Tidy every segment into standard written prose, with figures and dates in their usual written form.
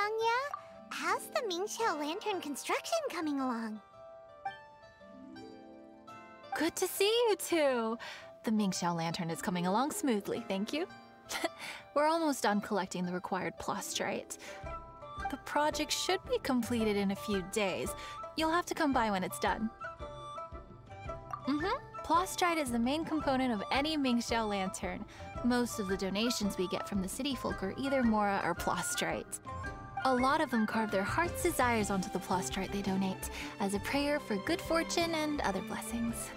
along, yeah? How's the Mingxiao lantern construction coming along? Good to see you two. The Mingxiao lantern is coming along smoothly, thank you. We're almost done collecting the required plastrite. The project should be completed in a few days. You'll have to come by when it's done. Plastrite is the main component of any Mingxiao lantern. Most of the donations we get from the city folk are either mora or plastrite. A lot of them carve their heart's desires onto the plastrite they donate, as a prayer for good fortune and other blessings.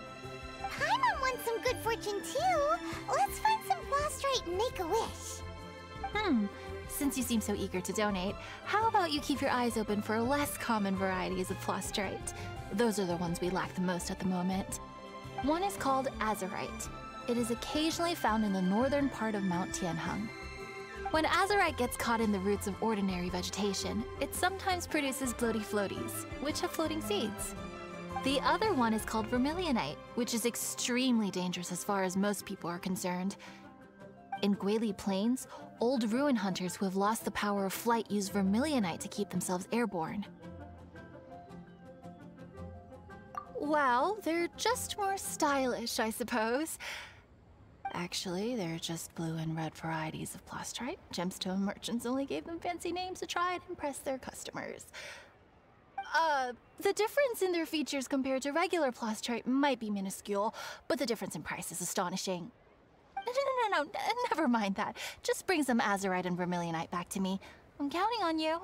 Paimon wants some good fortune too. Let's find some plastrite and make a wish. Since you seem so eager to donate, how about you keep your eyes open for less common varieties of plastrite? Those are the ones we lack the most at the moment. One is called azurite. It is occasionally found in the northern part of Mount Tianheng. When azurite gets caught in the roots of ordinary vegetation, it sometimes produces bloaty floaties, which have floating seeds. The other one is called vermilionite, which is extremely dangerous as far as most people are concerned. In Guili Plains, old ruin hunters who have lost the power of flight use vermilionite to keep themselves airborne. Well, they're just more stylish, I suppose. Actually, they're just blue and red varieties of plastrite. Gemstone merchants only gave them fancy names to try and impress their customers. The difference in their features compared to regular plastrite might be minuscule, but the difference in price is astonishing. No, never mind that. Just bring some azurite and vermilionite back to me. I'm counting on you.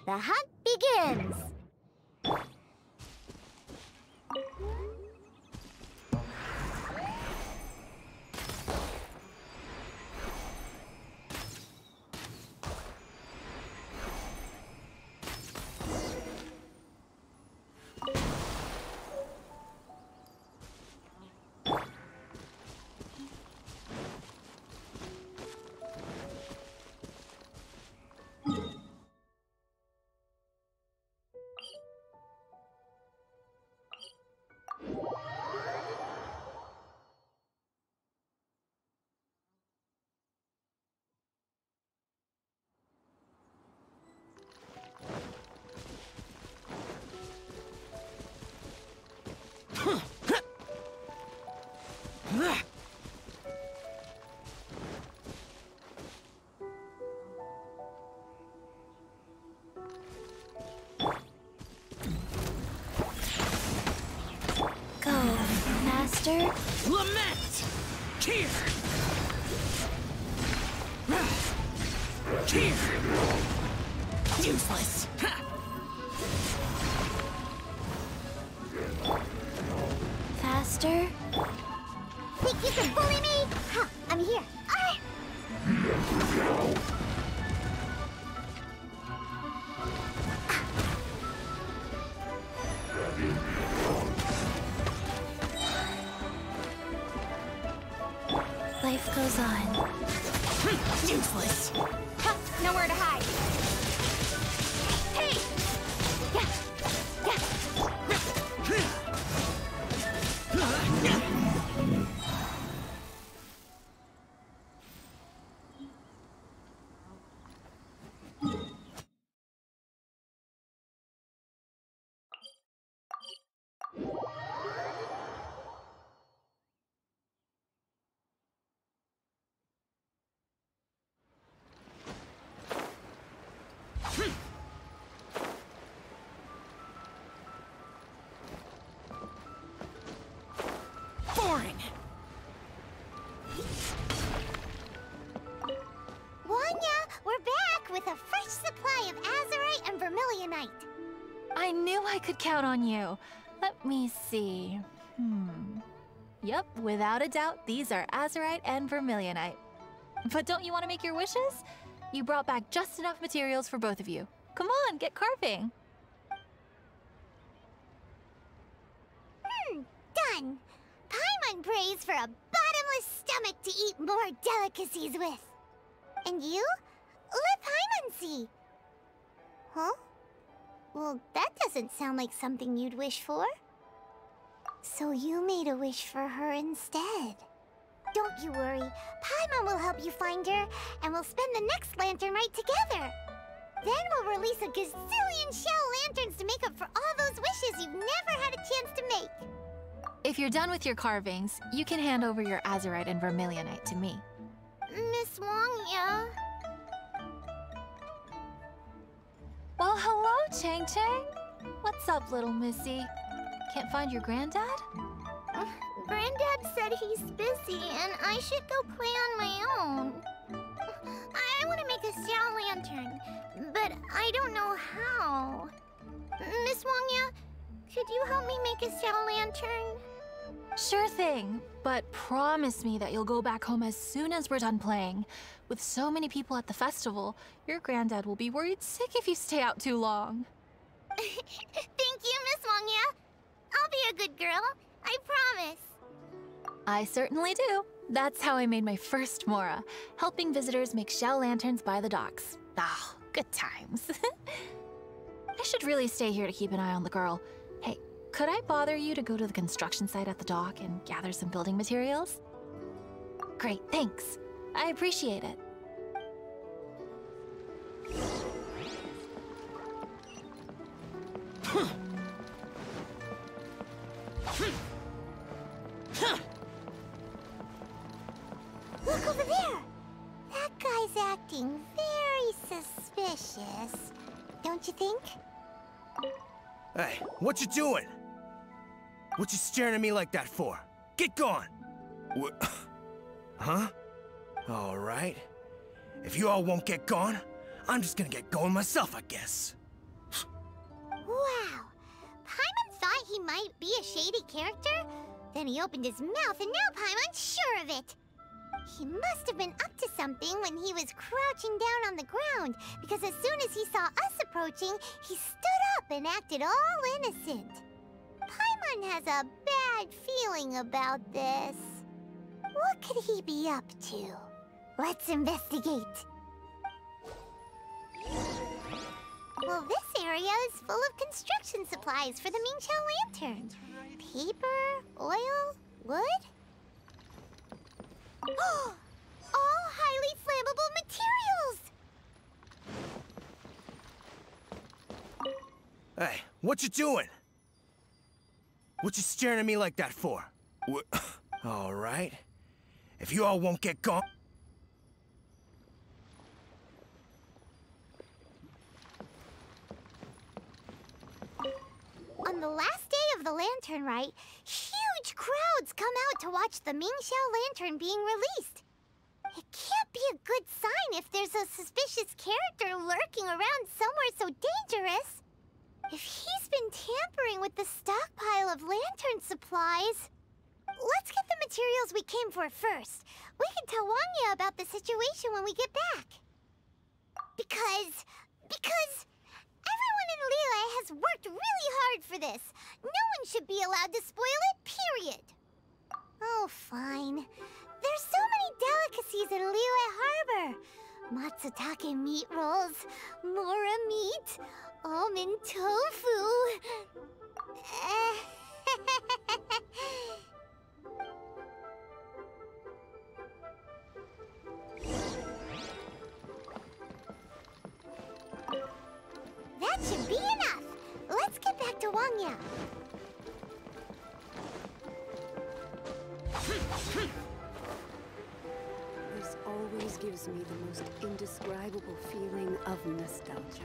The hunt begins! Master? Lament! Here! Here! Useless! Faster? Think you can bully me? Huh, I'm here. Life goes on. Useless! Nowhere to hide. Hey! Yeah. Boring! Wanya, we're back with a fresh supply of azurite and vermilionite. I knew I could count on you. Let me see. Yep, without a doubt, these are azurite and vermilionite. But don't you want to make your wishes? You brought back just enough materials for both of you. Come on, get carving. Done. Paimon prays for a bottomless stomach to eat more delicacies with. And you? Let Paimon see. Huh? Well, that doesn't sound like something you'd wish for. So you made a wish for her instead. Don't you worry. Paimon will help you find her, and we'll spend the next lantern right together. Then we'll release a gazillion shell lanterns to make up for all those wishes you've never had a chance to make. If you're done with your carvings, you can hand over your azurite and vermilionite to me. Miss Wangya. Well, hello, Chang Chang. What's up, little missy? Can't find your granddad? Granddad said he's busy and I should go play on my own. I want to make a shell lantern, but I don't know how. Miss Wangya, could you help me make a shell lantern? Sure thing, but promise me that you'll go back home as soon as we're done playing. With so many people at the festival, your granddad will be worried sick if you stay out too long. Thank you, Miss Wangya. I'll be a good girl, I promise. I certainly do. That's how I made my first Mora, helping visitors make shell lanterns by the docks. Ah, good times. I should really stay here to keep an eye on the girl. Hey, could I bother you to go to the construction site at the dock and gather some building materials? Great, thanks. I appreciate it. Look over there! That guy's acting very suspicious. Don't you think? Hey, what you doing? What you staring at me like that for? Get gone! Huh? All right. If you all won't get gone, I'm just gonna get going myself, I guess. Wow. Paimon thought he might be a shady character? Then he opened his mouth and now Paimon's sure of it. He must have been up to something when he was crouching down on the ground, because as soon as he saw us approaching, he stood up and acted all innocent. Paimon has a bad feeling about this. What could he be up to? Let's investigate. Well, this area is full of construction supplies for the Mingqiao lantern. Paper, oil, wood. All highly flammable materials! Hey, what you doing? What you staring at me like that for? All right. If you all won't get gone... On the last day of the Lantern Rite, huge crowds come out to watch the Mingqiao lantern being released. It can't be a good sign if there's a suspicious character lurking around somewhere so dangerous. If he's been tampering with the stockpile of lantern supplies... Let's get the materials we came for first. We can tell Wangya about the situation when we get back. Because everyone in Liyue has worked really hard for this. No one should be allowed to spoil it, period. Oh, fine. There's so many delicacies in Liyue Harbor. Matsutake meat rolls, mora meat, almond tofu. That should be enough. Let's get back to Wangya. This always gives me the most indescribable feeling of nostalgia.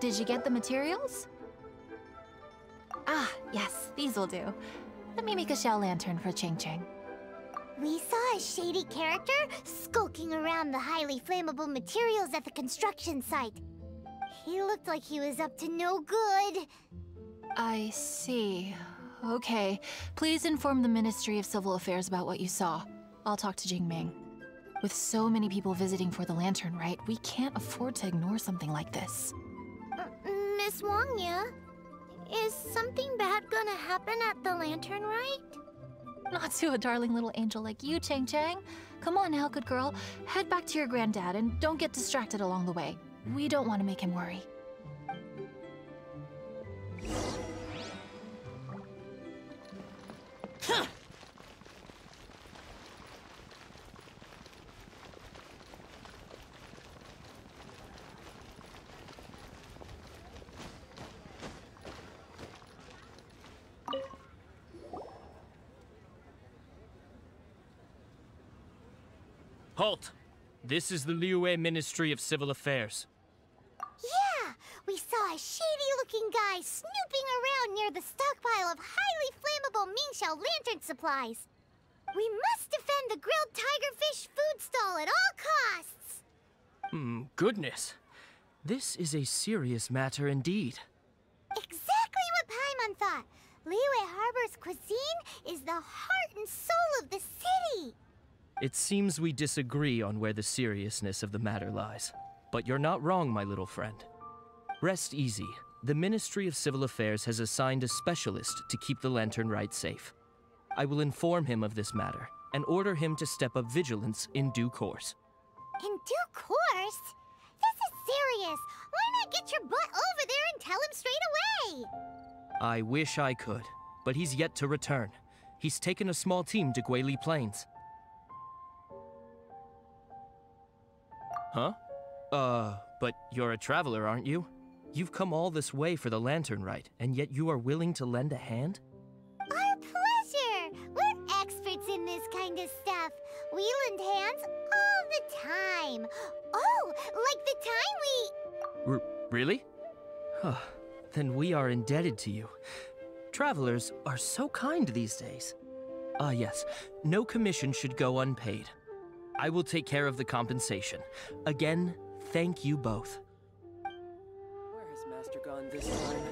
Did you get the materials? Ah, yes, these will do. Let me make a shell lantern for Ching Ching. We saw a shady character skulking around the highly flammable materials at the construction site. He looked like he was up to no good. I see. Okay, please inform the Ministry of Civil Affairs about what you saw. I'll talk to Jingming. With so many people visiting for the lantern rite, we can't afford to ignore something like this. Miss Wangya, is something bad gonna happen at the lantern rite? Not to a darling little angel like you, Chang Chang. Come on now, good girl. Head back to your granddad and don't get distracted along the way. We don't want to make him worry. Huh. Halt! This is the Liyue Ministry of Civil Affairs. Yeah! We saw a shady-looking guy snooping around near the stockpile of highly flammable Mingxiao lantern supplies. We must defend the grilled tigerfish food stall at all costs! Goodness. This is a serious matter indeed. Exactly what Paimon thought! Liyue Harbor's cuisine is the heart and soul of the city! It seems we disagree on where the seriousness of the matter lies. But you're not wrong, my little friend. Rest easy. The Ministry of Civil Affairs has assigned a specialist to keep the lantern rite safe. I will inform him of this matter and order him to step up vigilance in due course. In due course? This is serious! Why not get your butt over there and tell him straight away? I wish I could, but he's yet to return. He's taken a small team to Guili Plains. Huh? But you're a traveler, aren't you? You've come all this way for the lantern rite, and yet you are willing to lend a hand? Our pleasure! We're experts in this kind of stuff. We lend hands all the time. Oh, like the time we... Really? Huh. Then we are indebted to you. Travelers are so kind these days. Ah, yes. No commission should go unpaid. I will take care of the compensation. Again, thank you both. Where has Master gone this time?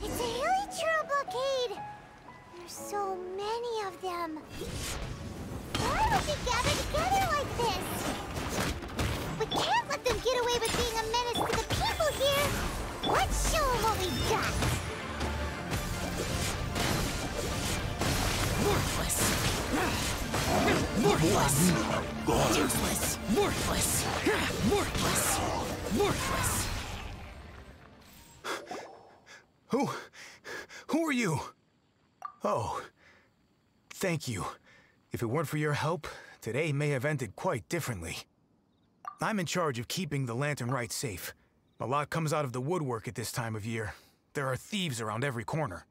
It's a hilly churro blockade! There's so many of them. Why would they gather together like this? We can't let them get away with being a menace to the people here! Let's show them what we've got! Worthless! Worthless! Useless! Worthless! Worthless! Worthless! Who are you? Oh, thank you. If it weren't for your help, today may have ended quite differently. I'm in charge of keeping the Lantern Rite safe. A lot comes out of the woodwork at this time of year. There are thieves around every corner.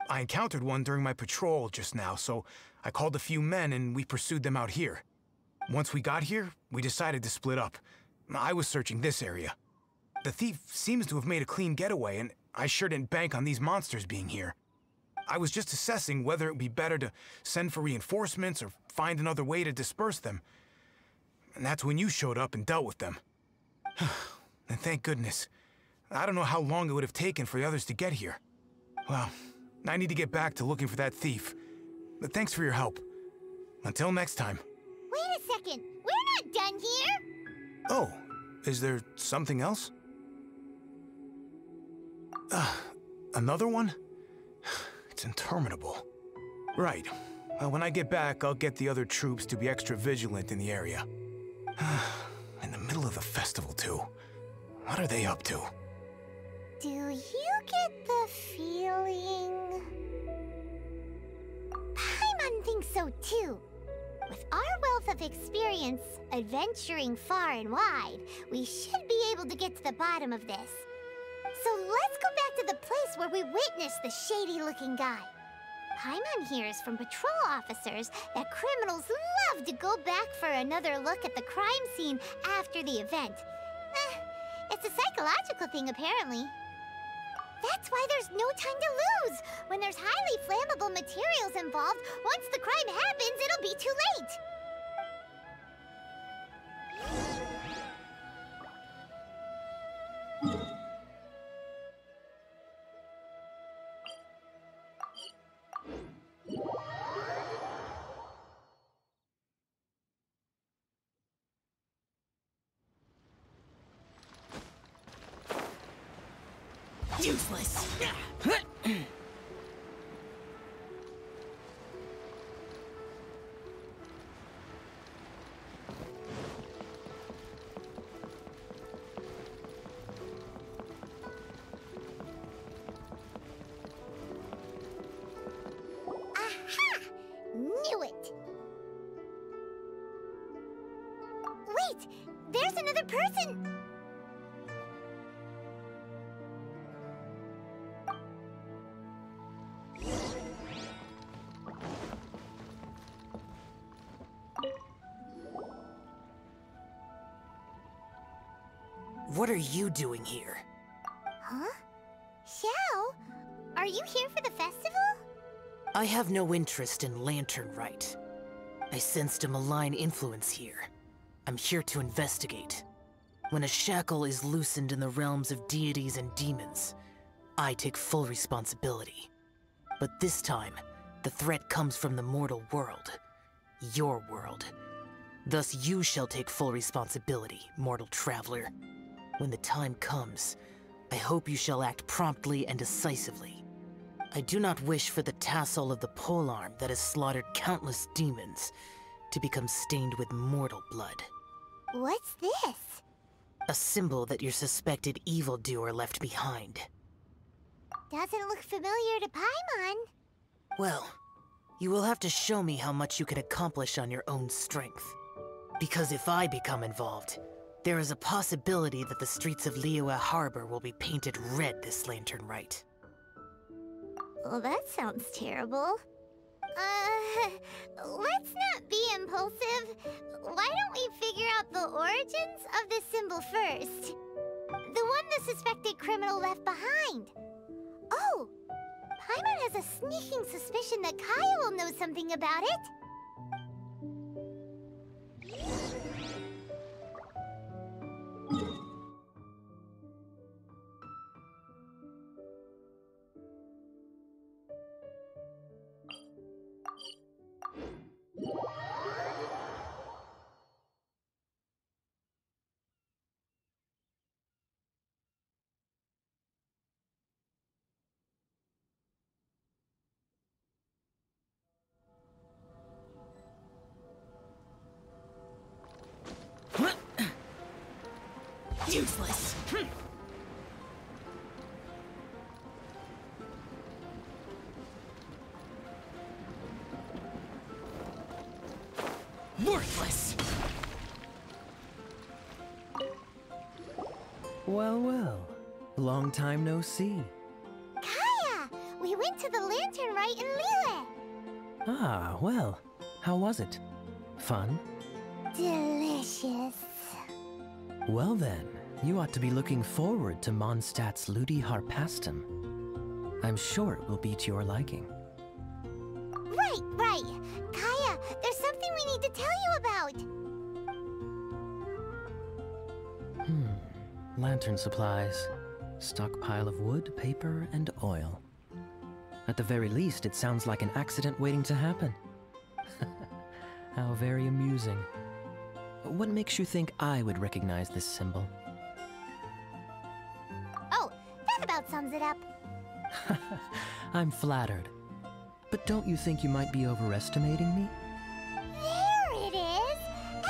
I encountered one during my patrol just now, so I called a few men and we pursued them out here. Once we got here, we decided to split up. I was searching this area. The thief seems to have made a clean getaway, and I sure didn't bank on these monsters being here. I was just assessing whether it would be better to send for reinforcements or find another way to disperse them. And that's when you showed up and dealt with them. And thank goodness. I don't know how long it would have taken for the others to get here. Well, I need to get back to looking for that thief. But thanks for your help. Until next time. Wait a second. We're not done here. Oh, is there something else? Another one? It's interminable. Right. Well, when I get back, I'll get the other troops to be extra vigilant in the area. In the middle of the festival, too. What are they up to? Do you get the feeling... Paimon thinks so too. With our wealth of experience, adventuring far and wide, we should be able to get to the bottom of this. So let's go back to the place where we witnessed the shady-looking guy. Paimon hears from patrol officers that criminals love to go back for another look at the crime scene after the event. It's a psychological thing, apparently. That's why there's no time to lose. When there's highly flammable materials involved, once the crime happens, it'll be too late. Useless. Aha! Knew it! Wait! There's another person! What are you doing here? Huh? Xiao? Are you here for the festival? I have no interest in Lantern Rite. I sensed a malign influence here. I'm here to investigate. When a shackle is loosened in the realms of deities and demons, I take full responsibility. But this time, the threat comes from the mortal world. Your world. Thus you shall take full responsibility, mortal traveler. When the time comes, I hope you shall act promptly and decisively. I do not wish for the tassel of the polearm that has slaughtered countless demons to become stained with mortal blood. What's this? A symbol that your suspected evildoer left behind. Doesn't look familiar to Paimon. Well, you will have to show me how much you can accomplish on your own strength. Because if I become involved, there is a possibility that the streets of Liyue Harbor will be painted red this Lantern Rite. Well, that sounds terrible. Let's not be impulsive. Why don't we figure out the origins of this symbol first? The one the suspected criminal left behind. Oh! Paimon has a sneaking suspicion that Kaya will know something about it. Useless! Worthless! Well, well. Long time no see. Kaya! We went to the Lantern Rite in Liyue! Ah, well. How was it? Fun? Delicious. Well then, you ought to be looking forward to Mondstadt's Ludi Harpastum. I'm sure it will be to your liking. Right. Kaya, there's something we need to tell you about. Lantern supplies. Stockpile of wood, paper, and oil. At the very least, it sounds like an accident waiting to happen. How very amusing. What makes you think I would recognize this symbol? Oh, that about sums it up. I'm flattered. But don't you think you might be overestimating me? There it is!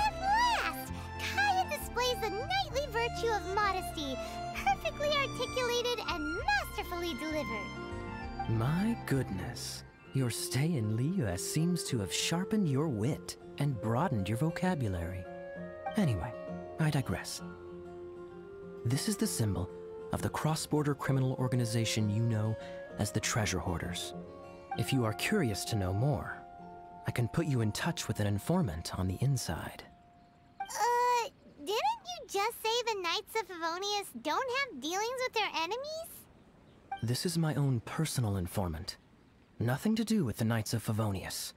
At last! Kaya displays the knightly virtue of modesty, perfectly articulated and masterfully delivered. My goodness. Your stay in Liyue seems to have sharpened your wit and broadened your vocabulary. Anyway, I digress. This is the symbol of the cross-border criminal organization you know as the Treasure Hoarders. If you are curious to know more, I can put you in touch with an informant on the inside. Didn't you just say the Knights of Favonius don't have dealings with their enemies? This is my own personal informant. Nothing to do with the Knights of Favonius.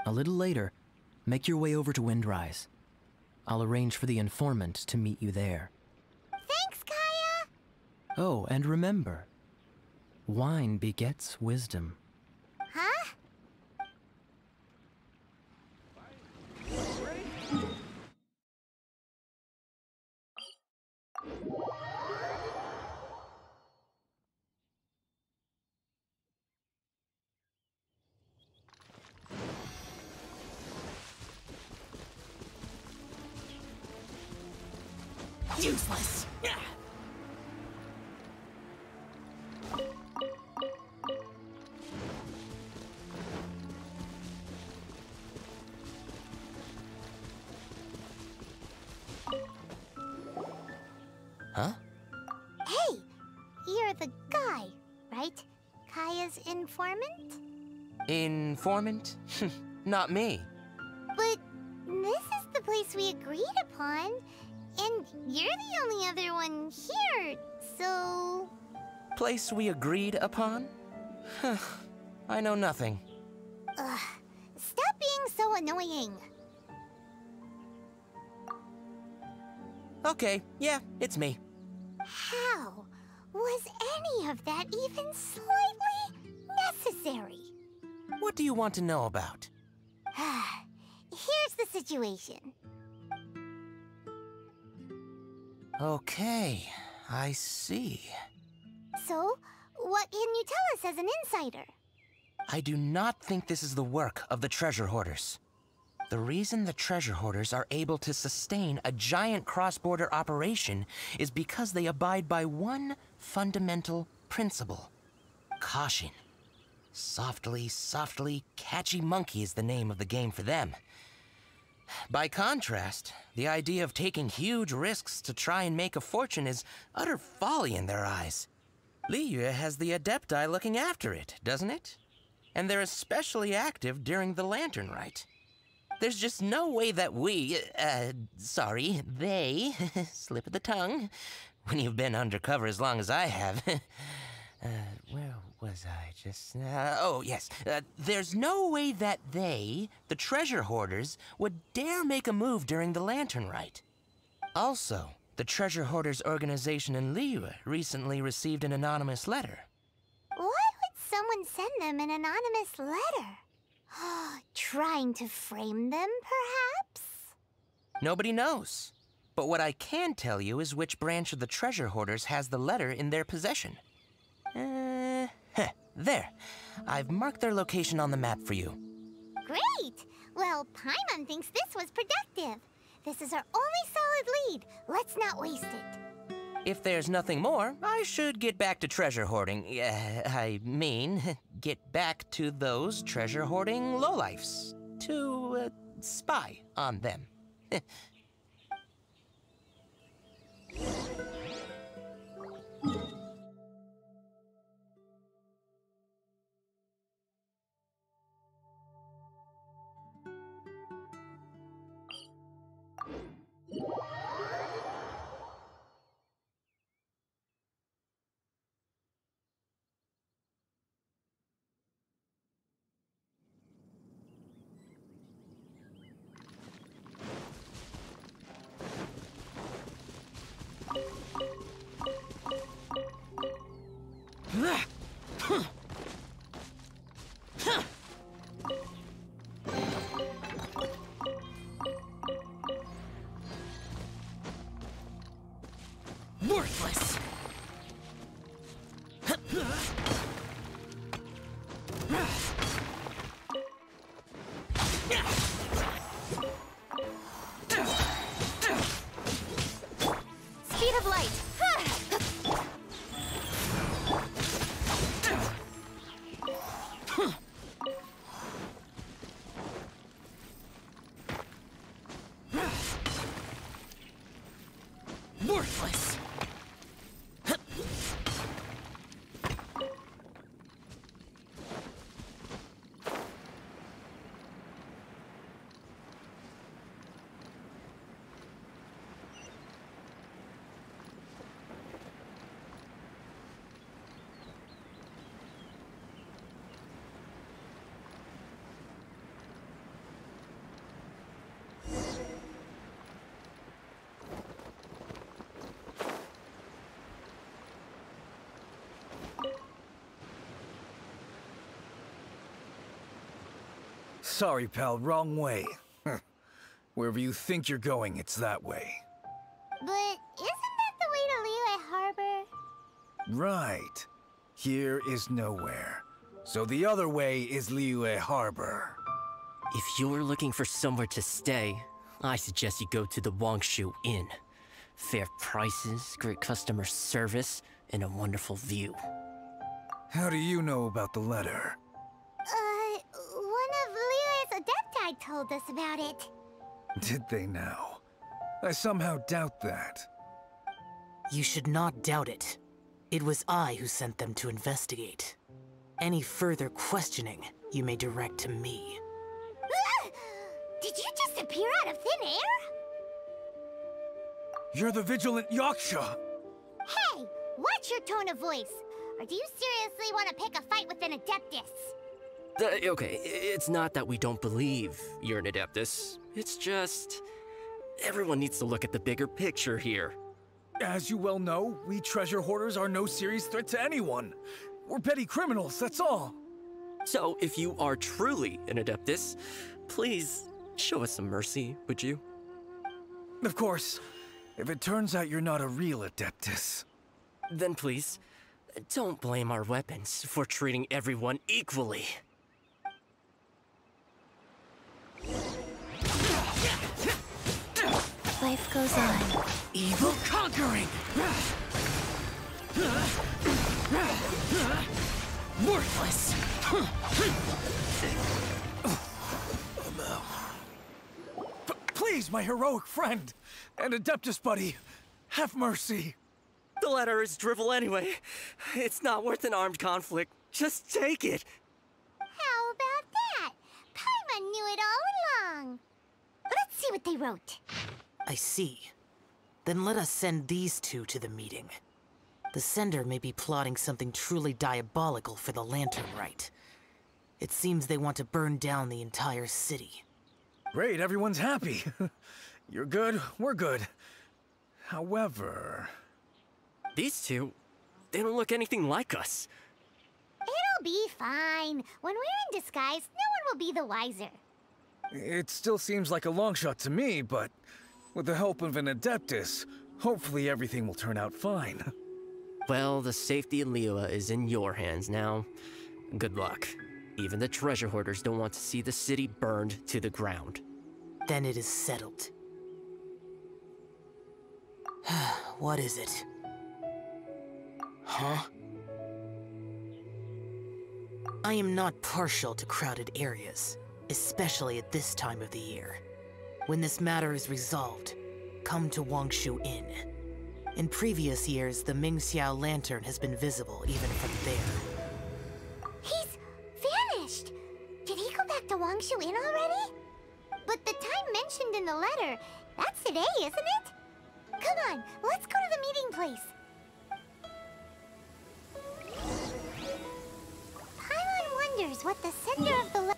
A little later, make your way over to Windrise. I'll arrange for the informant to meet you there. Thanks, Kaya! Oh, and remember, wine begets wisdom. Huh? Useless! Huh? Hey! You're the guy, right? Kaya's informant? Informant? Not me. But this is the place we agreed upon, and you're the only other one here, so... Place we agreed upon? I know nothing. Ugh, stop being so annoying. Okay, yeah, it's me. How was any of that even slightly necessary? What do you want to know about? Here's the situation. Okay, I see. So, what can you tell us as an insider? I do not think this is the work of the Treasure Hoarders. The reason the Treasure Hoarders are able to sustain a giant cross-border operation is because they abide by one fundamental principle. Caution. Softly, softly, catchy monkey is the name of the game for them. By contrast, the idea of taking huge risks to try and make a fortune is utter folly in their eyes. Liyue has the Adepti looking after it, doesn't it? And they're especially active during the Lantern Rite. There's just no way that they, slip of the tongue, when you've been undercover as long as I have. Where was I just now? Oh, yes. There's no way that they, the Treasure Hoarders, would dare make a move during the Lantern Rite. Also, the Treasure Hoarders organization in Liyue recently received an anonymous letter. Why would someone send them an anonymous letter? Trying to frame them, perhaps? Nobody knows. But what I can tell you is which branch of the Treasure Hoarders has the letter in their possession. There. I've marked their location on the map for you. Great! Well, Paimon thinks this was productive. This is our only solid lead. Let's not waste it. If there's nothing more, I should get back to treasure hoarding. I mean, get back to those treasure hoarding lowlifes. To, spy on them. Worthless! Speed of light! Worthless! Sorry, pal, wrong way. Wherever you think you're going, it's that way. But isn't that the way to Liyue Harbor? Right. Here is nowhere. So the other way is Liyue Harbor. If you're looking for somewhere to stay, I suggest you go to the Wangshu Inn. Fair prices, great customer service, and a wonderful view. How do you know about the letter? One of Liyue's Adepti told us about it. Did they now? I somehow doubt that. You should not doubt it. It was I who sent them to investigate. Any further questioning, you may direct to me. Did you just appear out of thin air? You're the vigilant Yaksha! Hey! Watch your tone of voice! Or do you seriously want to pick a fight with an Adeptus? Okay, it's not that we don't believe you're an Adeptus. It's just... everyone needs to look at the bigger picture here. As you well know, we treasure hoarders are no serious threat to anyone. We're petty criminals, that's all. So, if you are truly an Adeptus, please show us some mercy, would you? Of course. If it turns out you're not a real Adeptus. Then please, don't blame our weapons for treating everyone equally. Life goes on. Evil conquering! Worthless! Please, my heroic friend and Adeptus buddy, have mercy. The letter is drivel anyway. It's not worth an armed conflict. Just take it. How about that? Paimon knew it all along. Let's see what they wrote. I see. Then let us send these two to the meeting. The sender may be plotting something truly diabolical for the Lantern Rite. It seems they want to burn down the entire city. Great, everyone's happy. You're good, we're good. However... These two, they don't look anything like us. It'll be fine. When we're in disguise, no one will be the wiser. It still seems like a long shot to me, but with the help of an Adeptus, hopefully everything will turn out fine. Well, the safety of Liyue is in your hands now. Good luck. Even the treasure hoarders don't want to see the city burned to the ground. Then it is settled. What is it? Huh? I am not partial to crowded areas, especially at this time of the year. When this matter is resolved, come to Wangshu Inn. In previous years, the Mingxiao lantern has been visible even from there. He's vanished! Did he go back to Wangshu Inn already? But the time mentioned in the letter, that's today, isn't it? Come on, let's go to the meeting place. Paimon wonders what the sender of the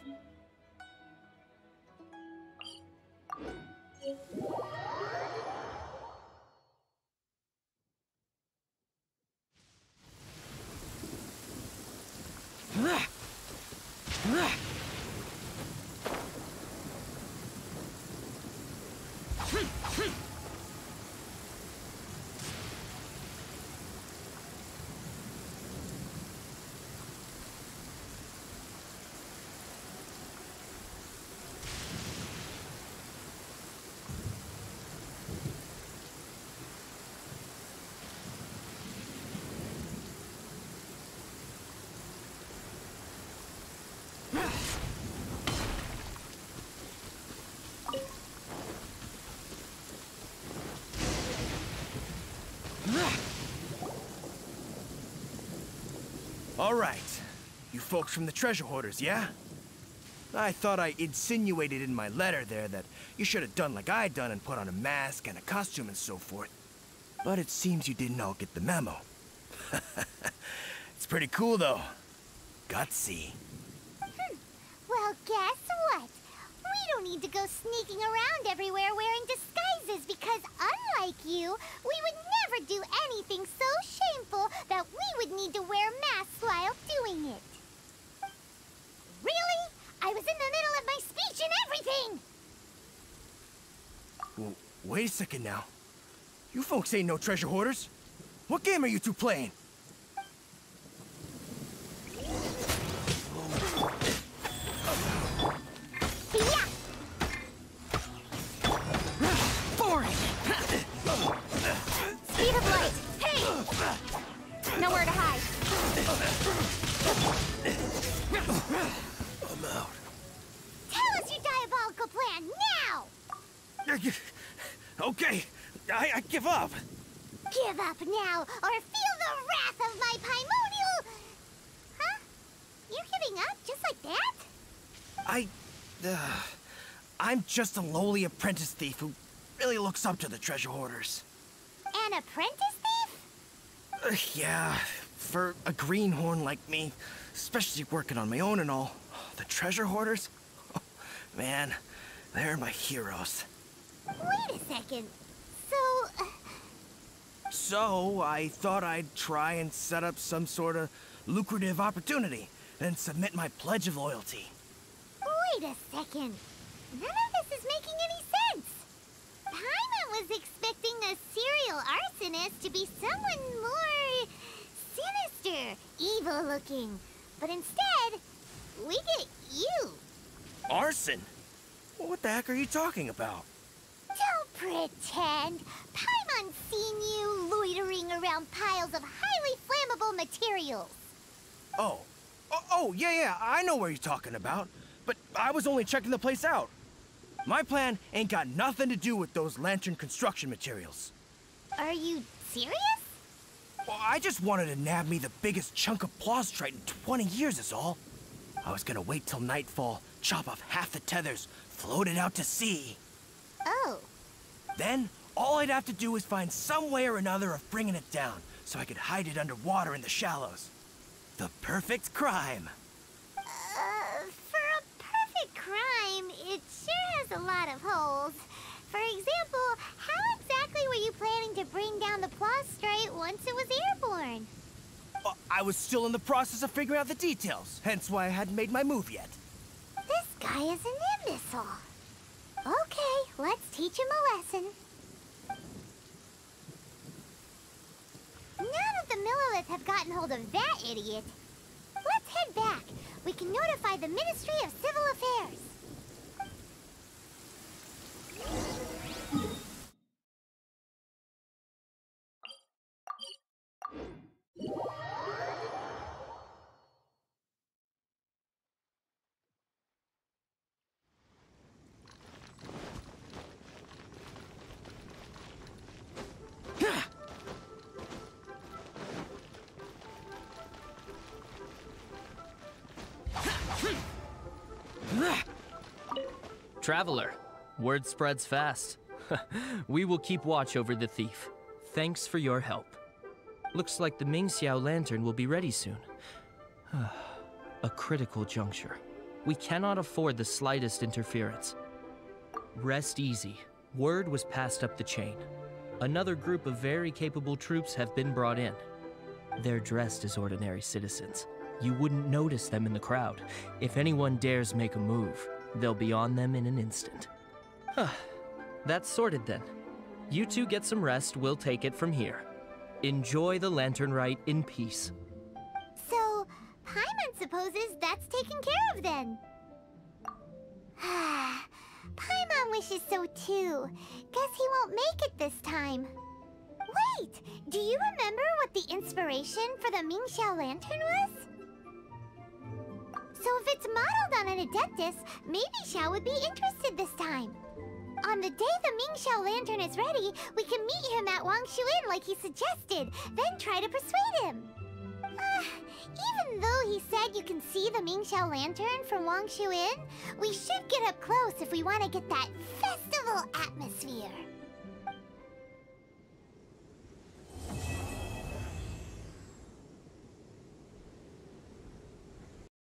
All right. You folks from the treasure hoarders, yeah? I thought I insinuated in my letter there that you should have done like I done and put on a mask and a costume and so forth. But it seems you didn't all get the memo. It's pretty cool, though. Gutsy. Well, guess what? We don't need to go sneaking around everywhere wearing disguises because unlike you, we would never do anything so shameful that we would need to wear masks while doing it. Really? I was in the middle of my speech and everything! Well, wait a second now. You folks ain't no treasure hoarders. What game are you two playing? Yeah! Boring! Speed of light! Hey! Nowhere to hide. I'm out. Tell us your diabolical plan now! Okay, I give up. Give up now, or feel the wrath of my primordial... Huh? You're giving up just like that? I'm just a lowly apprentice thief who really looks up to the treasure hoarders. An apprentice thief? Yeah, for a greenhorn like me, especially working on my own and all, the treasure hoarders, man, they're my heroes. Wait a second. So, I thought I'd try and set up some sort of lucrative opportunity, and submit my pledge of loyalty. Wait a second. None of this is making any sense. Paimon was expecting a serial arsonist to be someone more sinister, evil-looking. But instead, we get you. Arson? What the heck are you talking about? Don't pretend. Paimon's seen you loitering around piles of highly flammable materials. Oh, yeah, I know what you're talking about. But I was only checking the place out. My plan ain't got nothing to do with those lantern construction materials. Are you serious? Well, I just wanted to nab me the biggest chunk of plastrite in 20 years is all. I was gonna wait till nightfall, chop off half the tethers, float it out to sea. Oh. Then, all I'd have to do is find some way or another of bringing it down, so I could hide it underwater in the shallows. The perfect crime. For a perfect crime, it sure has a lot of holes. For example, how exactly were you planning to bring down the plastrite once it was airborne? I was still in the process of figuring out the details, hence why I hadn't made my move yet. This guy is an imbecile. Okay, let's teach him a lesson. None of the Millilith have gotten hold of that idiot. Let's head back. We can notify the Ministry of Civil Affairs. Traveler, word spreads fast. We will keep watch over the thief. Thanks for your help. Looks like the Mingxiao lantern will be ready soon. A critical juncture. We cannot afford the slightest interference. Rest easy. Word was passed up the chain. Another group of very capable troops have been brought in. They're dressed as ordinary citizens. You wouldn't notice them in the crowd. If anyone dares make a move, they'll be on them in an instant. That's sorted then. You two get some rest, we'll take it from here. Enjoy the lantern rite in peace. So, Paimon supposes that's taken care of then. Paimon wishes so too. Guess he won't make it this time. Wait, do you remember what the inspiration for the Mingxiao lantern was? So if it's modeled on an Adeptus, maybe Xiao would be interested this time. On the day the Mingxiao lantern is ready, we can meet him at Wangshu Inn like he suggested, then try to persuade him. Even said you can see the Mingxiao lantern from Wangshu Inn, we should get up close if we want to get that festival